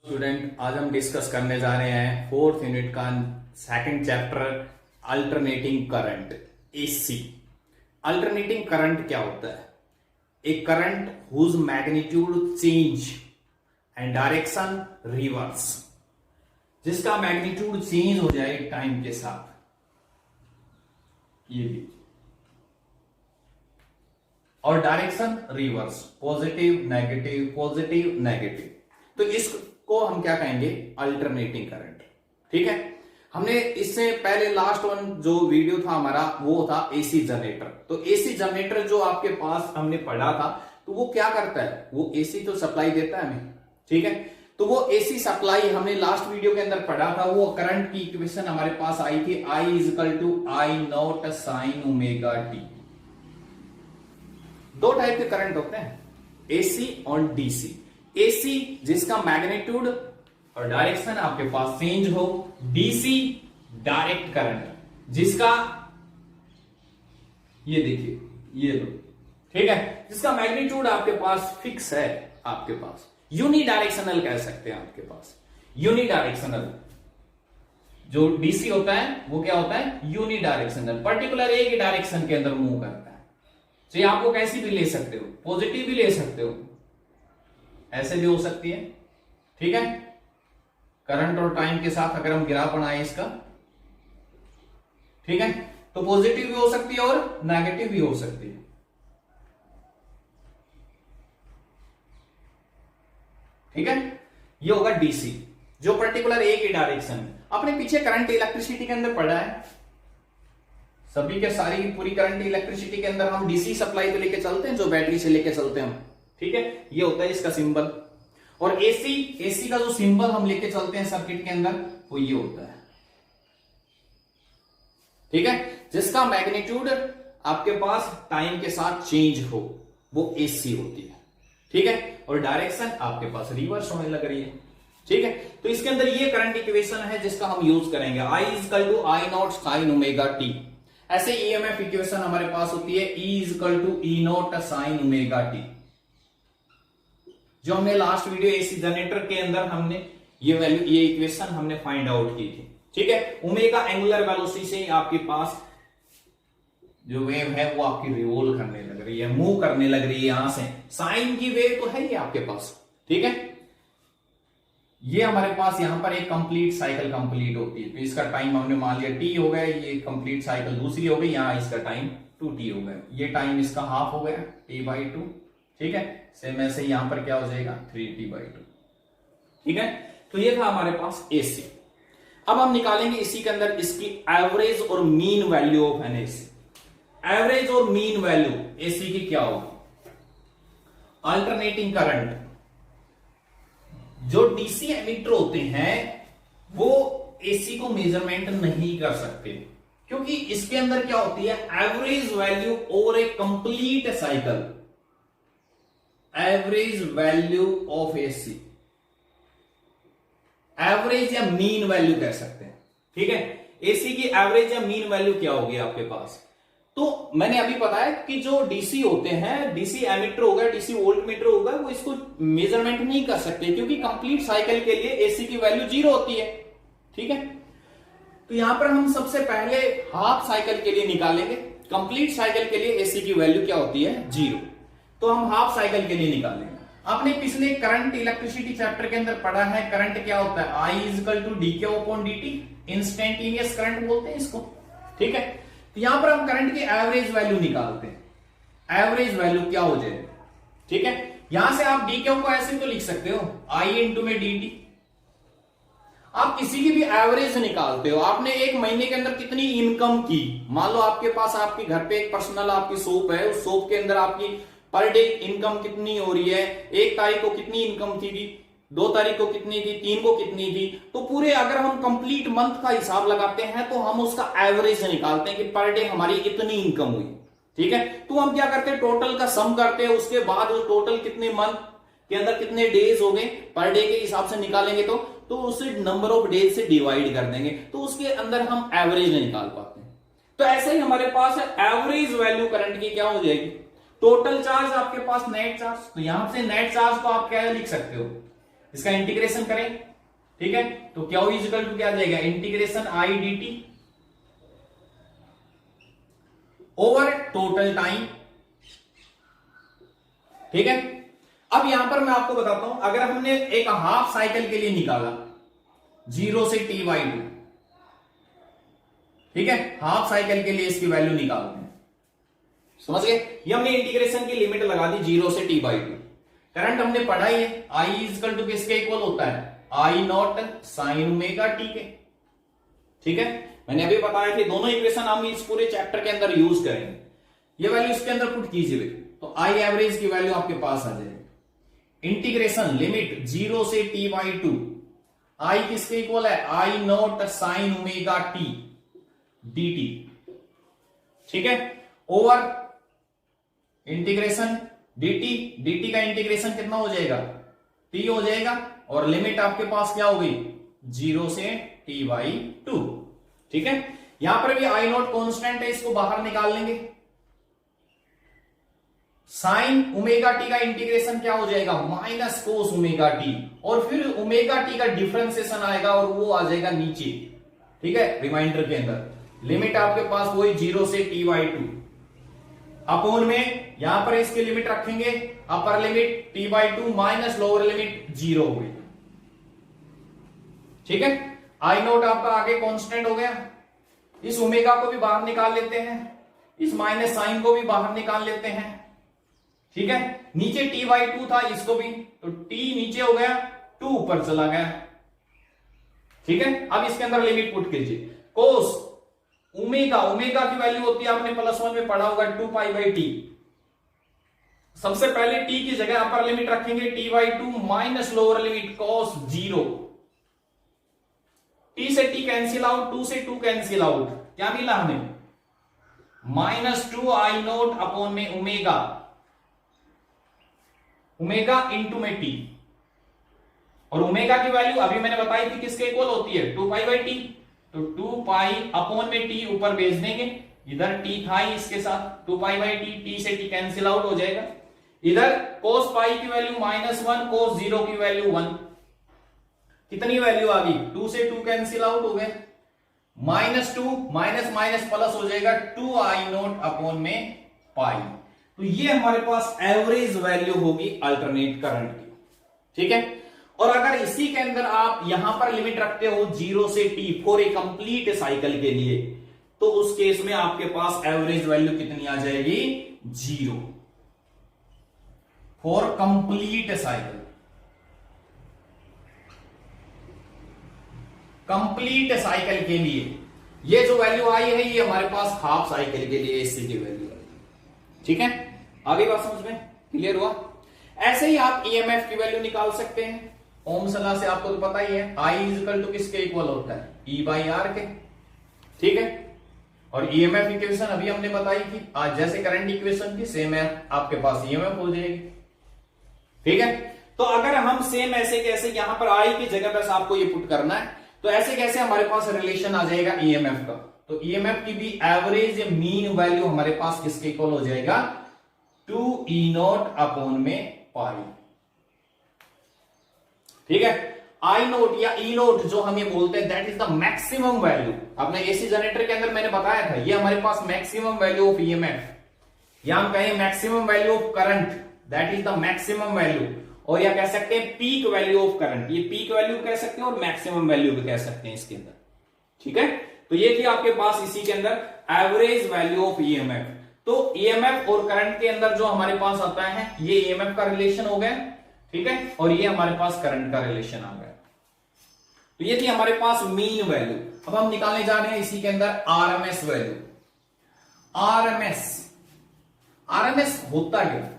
Student, आज हम discuss करने जा रहे हैं फोर्थ यूनिट का second chapter alternating current AC. Alternating current क्या होता है? एक current whose magnitude change and direction reverse, जिसका मैग्नीट्यूड चेंज हो जाए टाइम के साथ। ये भी और direction reverse, positive negative positive negative. तो इसको हम क्या कहेंगे? Alternating current. ठीक है, हमने इससे पहले लास्ट वन जो वीडियो था हमारा वो था एसी जनरेटर। तो एसी जनरेटर जो आपके पास हमने पढ़ा था, तो वो क्या करता है? वो एसी तो सप्लाई देता है हमें। ठीक है, तो वो एसी सप्लाई हमने लास्ट वीडियो के अंदर पढ़ा था। वो करंट की इक्वेशन हमारे पास आई थी, I equal to I not sine omega t. दो टाइप के करंट होते हैं, एसी और डीसी। एसी जिसका मैग्नीट्यूड और डायरेक्शन आपके पास चेंज हो, डीसी डायरेक्ट करंट जिसका ये देखिए ये लो, ठीक है, जिसका मैग्नीट्यूड आपके पास फिक्स है, आपके पास यूनिडायरेक्शनल कह सकते हैं। आपके पास यूनिडायरेक्शनल जो डीसी होता है वो क्या होता है? यूनिडायरेक्शनल, पर्टिकुलर एक ही डायरेक्शन के अंदर मूव करता है। तो ये आपको कैसी भी ले सकते हो, पॉजिटिव भी ले सकते हो, ऐसे भी हो सकती है। ठीक है, करंट और टाइम के साथ अगर हम ग्राफ बनाए इसका, ठीक है, तो पॉजिटिव भी हो सकती है और नेगेटिव भी हो सकती है। ठीक है, ये होगा डीसी जो पर्टिकुलर एक ही डायरेक्शन। अपने पीछे करंट इलेक्ट्रिसिटी के अंदर पढ़ा है, सभी के सारी पूरी करंट इलेक्ट्रिसिटी के अंदर हम डीसी सप्लाई तो लेके चलते हैं, जो बैटरी से लेके चलते हैं हम। ठीक है, ये होता है इसका सिंबल। और एसी का जो सिंबल हम लेके चलते हैं सर्किट के अंदर वो ये होता है। ठीक है, जिसका मैग्नीट्यूड आपके पास टाइम के साथ चेंज हो वो एसी होती है। ठीक है, और डायरेक्शन आपके पास रिवर्स होने लग रही है। ठीक है, तो इसके अंदर ये करंट इक्वेशन है जिसका हम यूज करेंगे, I equal to I not sine omega t. ऐसे ईएमएफ इक्वेशन हमारे पास होती है, E equal to E not sine omega t, जो हमने लास्ट वीडियो एसी जनरेटर के अंदर हमने ये वैल्यू, ये इक्वेशन हमने फाइंड आउट की थी। ठीक है, ओमेगा एंगुलर वेलोसिटी से आपके पास जो वेव है वो आपकी रिवॉल्व करने लग रही है, मूव करने लग रही है यहां से। साइन की वेव तो है ही आपके पास। ठीक है, ये हमारे पास यहां पर एक कंप्लीट साइकिल कंप्लीट होती है, तो इसका टाइम हमने मान लिया टी हो गया, ये कंप्लीट साइकिल दूसरी हो गई, यहां इसका टाइम 2t हो गया, ये टाइम इसका हाफ हो गया t/2। ठीक है, सेम ऐसे यहां पर क्या हो जाएगा 3t/2। ठीक है, तो ये था हमारे पास एसी। अब हम निकालेंगे इसी के अंदर इसकी एवरेज और mean value of N AC. Average और मीन वैल्यू एसी की क्या होगी? अल्टरनेटिंग करंट जो डीसी एमिटर होते हैं वो एसी को मेजरमेंट नहीं कर सकते, क्योंकि इसके अंदर क्या होती है? Average value over A complete cycle, average value of AC, average या मीन वैल्यू कह सकते हैं। ठीक है, एसी की एवरेज या मीन वैल्यू क्या होगी आपके पास? तो मैंने अभी बताया कि जो डीसी होते हैं, डीसी एमिटर होगा, डीसी वोल्ट मीटर होगा, वो इसको मेजरमेंट नहीं कर सकते, क्योंकि कंप्लीट साइकिल के लिए एसी की वैल्यू 0 होती है। ठीक है, तो यहां पर हम सबसे पहले हाफ साइकिल के लिए निकालेंगे। कंप्लीट साइकिल के लिए एसी की वैल्यू क्या होती है? 0। तो हम हाफ साइकिल के लिए निकालेंगे। आपने पिछले करंट इलेक्ट्रिसिटी चैप्टर के अंदर पढ़ा है, करंट क्या होता है? I equal to dq/dt, instantaneous current बोलते हैं इसको। ठीक है, तो यहां पर हम करंट की एवरेज वैल्यू निकालते हैं। एवरेज वैल्यू क्या हो जाएगी? ठीक है, यहां से आप dq को ऐसे तो लिख सकते हो I इंटू में dt। आप किसी की भी एवरेज निकालते हो। आपने एक महीने के अंदर कितनी इनकम की, मान लो आपके पास आपके घर पे एक पर्सनल आपकी शॉप है, उस शॉप के अंदर आपकी पर डे इनकम कितनी हो रही है, 1 तारीख को कितनी इनकम थी, 2 तारीख को कितनी थी, 3 को कितनी थी, तो पूरे अगर हम कंप्लीट मंथ का हिसाब लगाते हैं तो हम उसका एवरेज निकालते हैं कि पर डे हमारी इतनी इनकम हुई। ठीक है, तो हम क्या करते हैं? टोटल का सम करते हैं, उसके बाद उस टोटल कितने मंथ के अंदर कितने डेज हो गए पर डे के हिसाब से निकालेंगे, तो उसे नंबर ऑफ डेज से डिवाइड कर देंगे, तो उसके अंदर हम एवरेज निकाल पाते हैं। तो ऐसे ही हमारे पास एवरेज वैल्यू करंट की क्या हो जाएगी? टोटल चार्ज आपके पास नेट चार्ज, तो यहां से नेट चार्ज को आप क्या लिख सकते हो? इसका इंटीग्रेशन करें, ठीक है, तो क्या इक्वल टू क्या आ जाएगा, integration I D T over total time, ठीक है। अब यहां पर मैं आपको बताता हूं, अगर हमने एक हाफ साइकिल के लिए निकाला 0 से t बाई 2, ठीक है, हाफ साइकिल के लिए इसकी वैल्यू निकालते हैं, समझ गए। ये हमने इंटीग्रेशन की लिमिट लगा दी 0 से t बाई 2। करंट हमने पढ़ा ही है, I इक्वल टू किसके इक्वल होता है, I not sine omega T के, ठीक है। मैंने अभी बताया कि दोनों इक्वेशन हम इस पूरे चैप्टर के अंदर यूज करेंगे। ये वैल्यू इसके अंदर पुट कीजिए, तो I एवरेज की वैल्यू आपके पास आ जाएगी। इंटीग्रेशन लिमिट 0 से t बाई 2, I किसके इक्वल है, I not sine omega T dt, ठीक है, ओवर इंटीग्रेशन dt का इंटीग्रेशन कितना हो जाएगा, t हो जाएगा, और लिमिट आपके पास क्या होगी 0 से t बाई 2, ठीक है। यहां पर भी I नॉट कांस्टेंट है, इसको बाहर निकाल लेंगे। साइन ओमेगा टी का इंटीग्रेशन क्या हो जाएगा, माइनस कोस ओमेगा टी, और फिर ओमेगा टी का डिफरेंशिएशन आएगा और वो आ जाएगा नीचे, ठीक है, रिमाइंडर के अंदर। लिमिट आपके पास वही 0 से t बाई 2 अपॉन में, यहां पर इसकी लिमिट रखेंगे, अपर limit t by 2 minus lower limit 0 हो गई, ठीक है। आई नोट आपका आगे कांस्टेंट हो गया, इस ओमेगा को भी बाहर निकाल लेते हैं, इस माइनस साइन को भी बाहर निकाल लेते हैं, ठीक है। नीचे t बाई 2 था, इसको भी, तो t नीचे हो गया, 2 ऊपर चला गया, ठीक है। अब इसके अंदर लिमिट पुट कीजिए, कोस ओमेगा, ओमेगा की वैल्यू होती है, आपने +1 में पढ़ा होगा 2 पाई बाई टी। सबसे पहले t की जगह अपर लिमिट रखेंगे t by 2 minus lower limit cos 0, t से t कैंसिल आउट, 2 से 2 कैंसिल आउट, क्या मिला हमें, -2 आई नोट अपॉन में ओमेगा, ओमेगा इंटू में t, और ओमेगा की वैल्यू अभी मैंने बताई थी किसके इक्वल होती है, 2 पाई बाई टी, तो 2 पाई अपॉन में t ऊपर भेज देंगे, इधर t था ही इसके साथ, 2 पाई बाई टी, t से t कैंसिल आउट हो जाएगा, इधर cos पाई की वैल्यू -1, cos 0 की वैल्यू 1, कितनी वैल्यू आ गई, 2 से 2 कैंसिल आउट हो गए, -2 माइनस माइनस प्लस हो जाएगा 2 आई नोट अपॉन में पाई। तो ये हमारे पास एवरेज वैल्यू होगी अल्टरनेट करंट की, ठीक है। और अगर इसी के अंदर आप यहां पर लिमिट रखते हो 0 से t for a complete cycle के लिए, तो उस केस में आपके पास एवरेज वैल्यू कितनी आ जाएगी, 0 for complete cycle. Complete cycle के लिए ये जो वैल्यू आई है, ये हमारे पास हाफ साइकिल के लिए एसी की वैल्यू आई, ठीक है। आगे बात समझ में क्लियर हुआ। ऐसे ही आप ईएमएफ की वैल्यू निकाल सकते हैं, ओम्स लॉ से आपको तो पता ही है, I इक्वल टू किसके इक्वल होता है, E बाई आर के, ठीक है। और ईएमएफ इक्वेशन अभी हमने बताई थी, आज जैसे करंट इक्वेशन की सेम है आपके पास ईएमएफ हो जाएगी, ठीक है। तो अगर हम सेम ऐसे कैसे यहां पर I की जगह बस आपको ये पुट करना है, तो ऐसे कैसे हमारे पास रिलेशन आ जाएगा ईएमएफ का, तो ईएमएफ की भी एवरेज मीन वैल्यू हमारे पास किसके इक्वल हो जाएगा, 2 E नॉट अपॉन में पाई, ठीक है। आई नोट या ई नोट जो हम ये बोलते हैं, that is the maximum value. अपने एसी जनरेटर के अंदर मैंने बताया था, ये हमारे पास मैक्सिमम वैल्यू ऑफ ईएमएफ, या हम कहें maximum value of current, that is the maximum value, और या कह सकते हैं पीक वैल्यू ऑफ करंट, ये पीक वैल्यू कह सकते हैं और मैक्सिमम वैल्यू भी कह सकते हैं इसके अंदर, ठीक है। तो ये थी आपके पास इसी के अंदर एवरेज वैल्यू ऑफ ईएमएफ। तो ईएमएफ और करंट के अंदर जो हमारे पास आता है, ये ईएमएफ का रिलेशन हो गया, ठीक है, और ये हमारे पास करंट का रिलेशन आ गया। तो ये थी हमारे पास मीन वैल्यू। अब हम निकालने जा रहे हैं इसी के अंदर आरएमएस वैल्यू। आरएमएस होता क्या,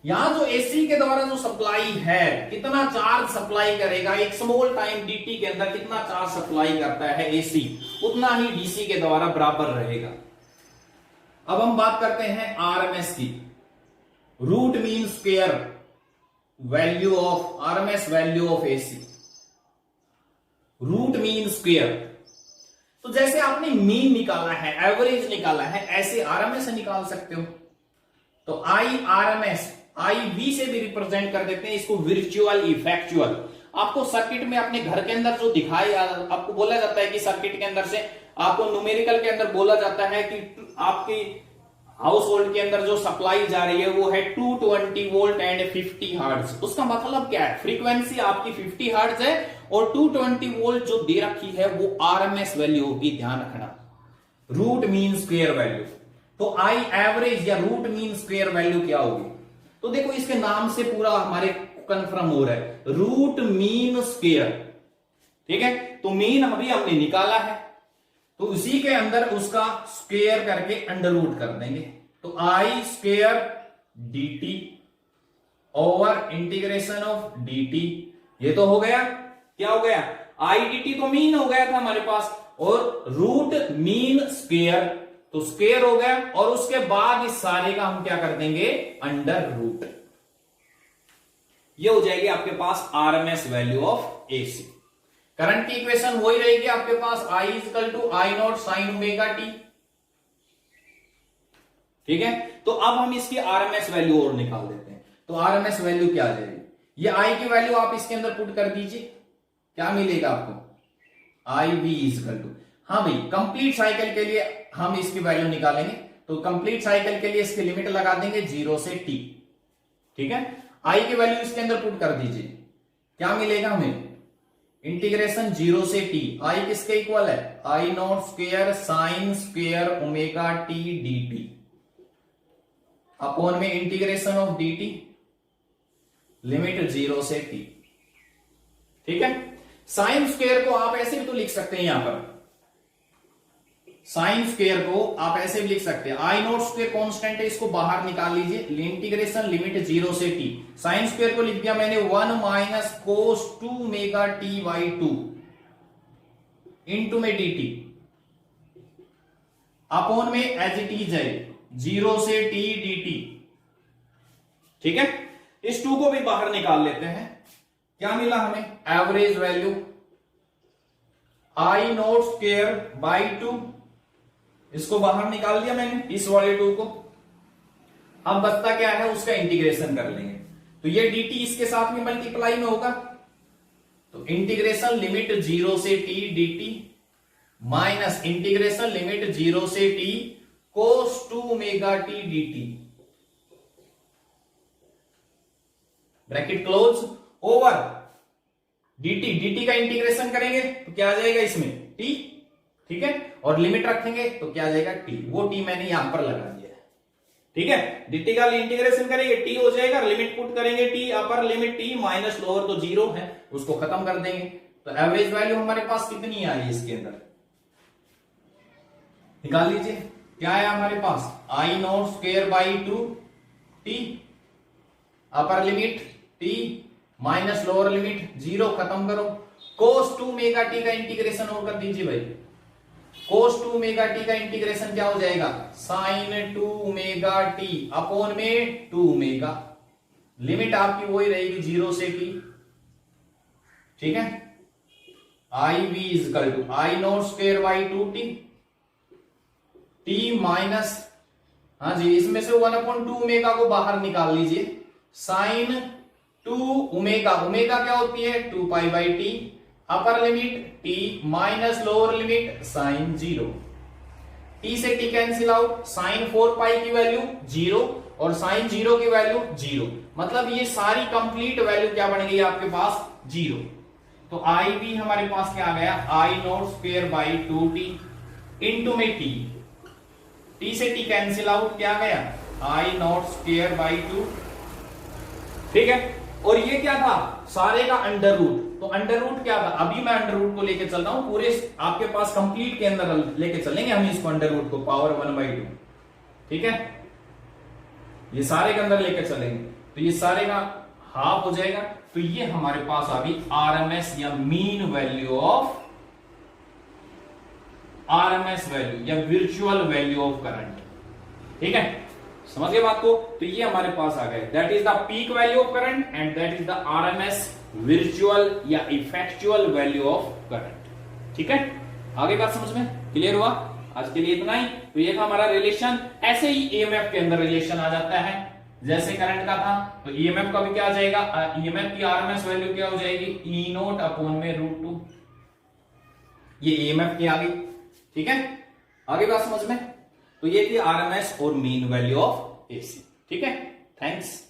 यहां जो एसी के द्वारा जो सप्लाई है, कितना चार्ज सप्लाई करेगा एक स्मॉल टाइम डीटी के अंदर, कितना चार्ज सप्लाई करता है एसी, उतना ही डीसी के द्वारा बराबर रहेगा। अब हम बात करते हैं आरएमएस की, root mean square value of RMS value of AC, root mean square. तो जैसे आपने मीन निकाला है, एवरेज निकाला है, ऐसे आरएमएस निकाल सकते हो। तो आई आरएमएस IV से भी रिप्रेजेंट कर देते हैं इसको, वर्चुअल इफेक्चुअल। आपको सर्किट में अपने घर के अंदर जो दिखाई, आपको बोला जाता है कि सर्किट के अंदर से आपको न्यूमेरिकल के अंदर बोला जाता है कि आपकी हाउस होल्ड के अंदर जो सप्लाई जा रही है वो है 220 वोल्ट एंड 50 हर्ट्ज। उसका मतलब क्या है, फ्रीक्वेंसी आपकी 50 हर्ट्ज है और 220 वोल्ट जो दे रखी है वो RMS वैल्यू होगी, ध्यान रखना, रूट मीन स्क्वायर वैल्यू। तो आई एवरेज या रूट मीन स्क्वायर वैल्यू क्या होगी, तो देखो इसके नाम से पूरा हमारे कंफर्म हो रहा है, रूट मीन स्क्वायर। ठीक है, तो मीन अभी हमने निकाला है, तो उसी के अंदर उसका स्क्वायर करके अंडर रूट कर देंगे। तो I square dt over integration of dt, ये तो हो गया, क्या हो गया, आई dt तो मीन हो गया था हमारे पास, और रूट मीन स्क्वायर, तो स्क्वायर हो गया, और उसके बाद इस सारे का हम क्या कर देंगे, अंडर रूट। ये हो जाएगी आपके पास RMS value of AC। Current की इक्वेशन वही रहेगी आपके पास, I equal to I not sine omega t. ठीक है, तो अब हम इसकी RMS वैल्यू और निकाल देते हैं। तो RMS वैल्यू क्या आ जाएगी, ये I की वैल्यू आप इसके अंदर पुट कर दीजिए, क्या मिलेगा आपको, IV इक्वल टू, हाँ भाई कंप्लीट साइकिल के लिए हम इसकी वैल्यू निकालेंगे, तो कंप्लीट साइकिल के लिए इसकी लिमिट लगा देंगे 0 से T। ठीक है, I की वैल्यू इसके अंदर पुट कर दीजिए, क्या मिलेगा हमें, इंटीग्रेशन 0 से T, I किसके इक्वल है, I not square sine square omega T dt upon में इंटीग्रेशन ऑफ dt, लिमिट 0 से T। ठीक है, साइन स्क्वायर को आप ऐसे भी तो लिख सकते हैं, यहां पर साइन स्क्वायर को आप ऐसे भी लिख सकते हैं, आई नॉट स्क्वायर कांस्टेंट है, इसको बाहर निकाल लीजिए, इंटीग्रेशन लिमिट 0 से T, साइन स्क्वायर को लिख दिया मैंने 1 minus cos 2 mega T by 2 into में dt अपॉन में एज इट इज है 0 से T dt। ठीक है, इस 2 को भी बाहर निकाल लेते हैं, क्या मिला हमें, average value I not square by 2, इसको बाहर निकाल दिया मैंने, इस वाले 2 को। अब बचता क्या है, उसका इंटीग्रेशन कर लेंगे, तो ये dt इसके साथ में मल्टीप्लाई में होगा, तो इंटीग्रेशन लिमिट 0 से T dt minus integration limit 0 से T cos 2 omega T dt, bracket close, over dt का इंटीग्रेशन करेंगे तो क्या आ जाएगा इसमें T। ठीक है, और लिमिट रखेंगे तो क्या आ जाएगा T, वो T मैंने यहां पर लगा दिया है। ठीक है, dt का इंटीग्रेशन करेंगे T हो जाएगा, लिमिट पुट करेंगे T, upper limit T minus lower तो 0 है, उसको खत्म कर देंगे। तो एवरेज वैल्यू हमारे पास कितनी आई इसके अंदर, निकाल लीजिए, क्या है हमारे पास, I not square by 2 T, upper limit T minus lower limit 0, खत्म करो, cos 2 मेगा T का इंटीग्रेशन और कर दीजिए भाई, cos 2 मेगा T का इंटीग्रेशन क्या हो जाएगा, sin 2 मेगा T अपॉन में 2 मेगा, लिमिट आपकी वही रहेगी 0 से T। ठीक है, I V is equal to I not square by 2T, T minus, हाँ जी इसमें से 1/2 ओमेगा को बाहर निकाल लीजिए, साइन 2 ओमेगा, ओमेगा क्या होती है 2 pi by t, upper limit t minus lower limit sine 0, t से t cancel out, sine 4 pi की वैल्यू 0 और साइन 0 की वैल्यू 0, मतलब ये सारी कंप्लीट वैल्यू क्या बन गई आपके पास 0। तो आई भी हमारे पास क्या आ गया, I not square by 2t into में t से t कैंसिल आउट, क्या गया आई नॉट स्क्वायर बाई 2। ठीक है, और ये क्या था सारे का अंडर रूट, तो अंडर रूट क्या था, अभी मैं अंडर रूट को लेके चल रहा हूं, पूरे आपके पास कंप्लीट के अंदर लेके चलेंगे हम इसको अंडर रूट को, पावर 1/2। ठीक है, ये सारे के अंदर लेके चलेंगे, तो ये सारे का हाफ हो जाएगा, तो ये हमारे पास अभी आरएमएस या mean value of, RMS value या वर्चुअल वैल्यू ऑफ करंट। ठीक है, समझ गए बात को, तो ये हमारे पास आ गए, that is the peak value of current and that is the RMS virtual या इफेक्चुअल वैल्यू ऑफ करंट। ठीक है, आगे बात समझ में क्लियर हुआ, आज के लिए इतना ही। तो ये था हमारा रिलेशन, ऐसे ही ईएमएफ के अंदर रिलेशन आ जाता है, जैसे करंट का था तो ईएमएफ का भी क्या आ जाएगा, ईएमएफ की आरएमएस वैल्यू क्या हो जाएगी, ई नोट अपॉन में √2, ये ईएमएफ की आ गई। ठीक है, आगे बात समझ में। तो ये थी आरएमएस और मीन वैल्यू ऑफ एसी। ठीक है, थैंक्स।